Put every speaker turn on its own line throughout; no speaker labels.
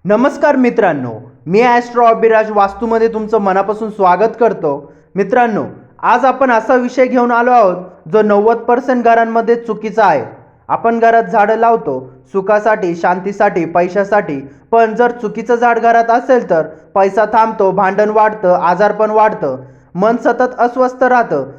नमस्कार मित्रांनो, मी ॲस्ट्रो अभिराज वास्तूमध्ये तुमचं मनापासून स्वागत करतो. मित्रांनो, आज आपण असा विषय घेऊन आलो आहोत जो 90% घरांमध्ये चुकीचा आहे. आपण घरात झाडं लावतो सुखासाठी, शांतीसाठी, पैशासाठी, पण जर चुकीचं झाड घरात असेल तर पैसा थांबतो, भांडण वाढतं, आजारपण वाढतं, मन सतत अस्वस्थ राहतं.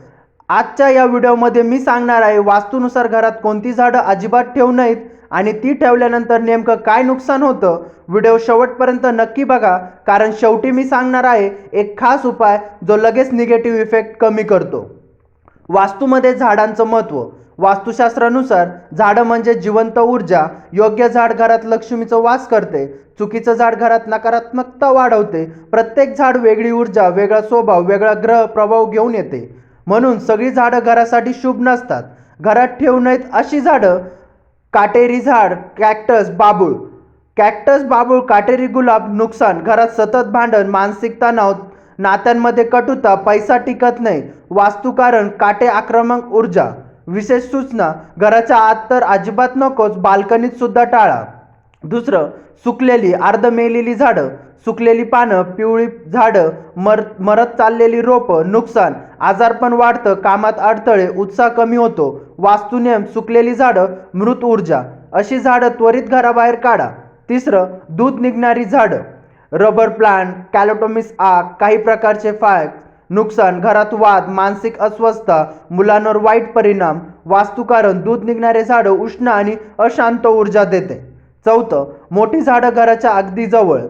आजच्या या व्हिडिओमध्ये मी सांगणार आहे वास्तूनुसार घरात कोणती झाडं अजिबात ठेवू नयेत आणि ती ठेवल्यानंतर नेमकं काय नुकसान होतं. व्हिडिओ शेवटपर्यंत नक्की बघा, कारण शेवटी मी सांगणार आहे एक खास उपाय जो लगेच निगेटिव्ह इफेक्ट कमी करतो. वास्तूमध्ये झाडांचं महत्त्व. वास्तुशास्त्रानुसार झाडं म्हणजे जिवंत ऊर्जा. योग्य झाड घरात लक्ष्मीचा वास करते, चुकीचं झाड घरात नकारात्मकता वाढवते. प्रत्येक झाड वेगळी ऊर्जा, वेगळा स्वभाव, वेगळा ग्रह प्रभाव घेऊन येते. म्हणून सगळी झाडं घरासाठी शुभ नसतात. घरात ठेवू नयेत अशी झाडं: काटेरी झाड, कॅक्टस, बाबूळ. कॅक्टस, बाबूळ, काटेरी गुलाब. नुकसान: घरात सतत भांडण, मानसिक तणाव, नात्यांमध्ये कटुता, पैसा टिकत नाही. वास्तुकारण: काटे आक्रमक ऊर्जा. विशेष सूचना: घराच्या आत तर अजिबात नकोच, बाल्कनीत सुद्धा टाळा. दुसरं, सुकलेली, अर्ध मेलेली झाडं. सुकलेली पानं, पिवळी झाडं, मरत चाललेली रोपं. नुकसान: आजारपण वाढतं, कामात अडथळे, उत्साह कमी होतो. वास्तुनियम: सुकलेली झाडं मृत ऊर्जा, अशी झाडं त्वरित घराबाहेर काढा. तिसरं, दूध निघणारी झाडं. रबर प्लांट, कॅलेटोमिस आक, काही प्रकारचे फाय. नुकसान: घरात वाद, मानसिक अस्वस्थता, मुलांवर वाईट परिणाम. वास्तुकारण: दूध निघणारे झाडं उष्ण आणि अशांत ऊर्जा देते. चौथं, मोठी झाडं घराच्या अगदी जवळ.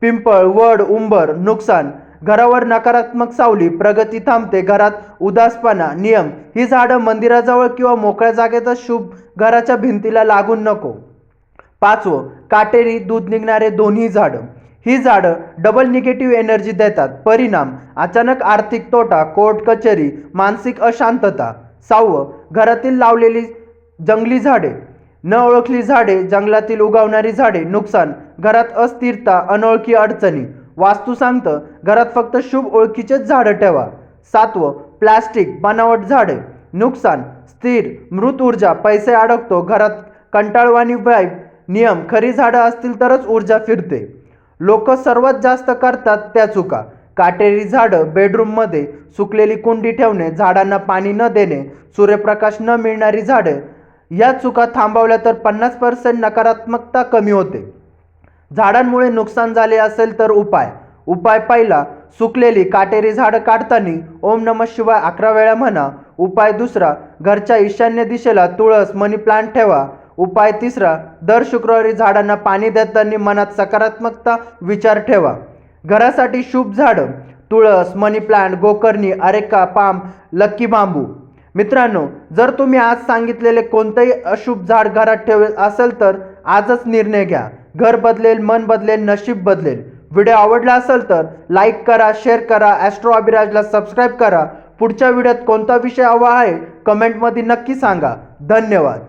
पिंपळ, वड, उंबर. नुकसान: घरावर नकारात्मक सावली, प्रगती थांबते, घरात उदासपणा. नियम: ही झाडं मंदिराजवळ किंवा मोकळ्या जागेतच शुभ, घराच्या भिंतीला लागून नको. पाचवं, काटेरी, दूध निघणारे दोन्ही झाडं. ही झाडं डबल निगेटिव्ह एनर्जी देतात. परिणाम: अचानक आर्थिक तोटा, कोर्ट कचेरी, मानसिक अशांतता. सहावं, घरातील लावलेली जंगली झाडे. न ओळखली झाडे, जंगलातील उगवणारी झाडे. नुकसान: घरात अस्थिरता, अनोळखी अडचणी. वास्तू सांगतं घरात फक्त शुभ ओळखीचेच झाडं ठेवा. सातवं, प्लास्टिक, बनावट झाडे. नुकसान: स्थिर, मृत ऊर्जा, पैसे अडकतो, घरात कंटाळवाणी वाईब. नियम: खरी झाडं असतील तरच ऊर्जा फिरते. लोक सर्वात जास्त करतात त्या चुका: काटेरी झाडं बेडरूममध्ये, सुकलेली कुंडी ठेवणे, झाडांना पाणी न देणे, सूर्यप्रकाश न मिळणारी झाडे. या चुका थांबवल्या तर 50% नकारात्मकता कमी होते. झाडांमुळे नुकसान झाले असेल तर उपाय पहिला, सुकलेली काटेरी झाडं काढताना ओम नमः शिवाय 11 वेळा म्हणा. उपाय दुसरा, घरच्या ईशान्य दिशेला तुळस, मनी प्लांट ठेवा. उपाय तिसरा, दर शुक्रवारी झाडांना पाणी देताना मनात सकारात्मकता विचार ठेवा. घरासाठी शुभ झाडं: तुळस, मनी प्लांट, गोकर्णी, अरेका पाम, लक्की बांबू. मित्रांनो, जर तुम्ही आज सांगितलेले कोणतेही अशुभ झाड घरात ठेवले असेल तर आजच निर्णय घ्या. घर बदलेल, मन बदलेल, नशीब बदलेल. व्हिडिओ आवडला असेल तर लाईक करा, शेअर करा, ॲस्ट्रो अभिराजला सबस्क्राईब करा. पुढच्या व्हिडिओत कोणता विषय हवा आहे कमेंटमध्ये नक्की सांगा. धन्यवाद.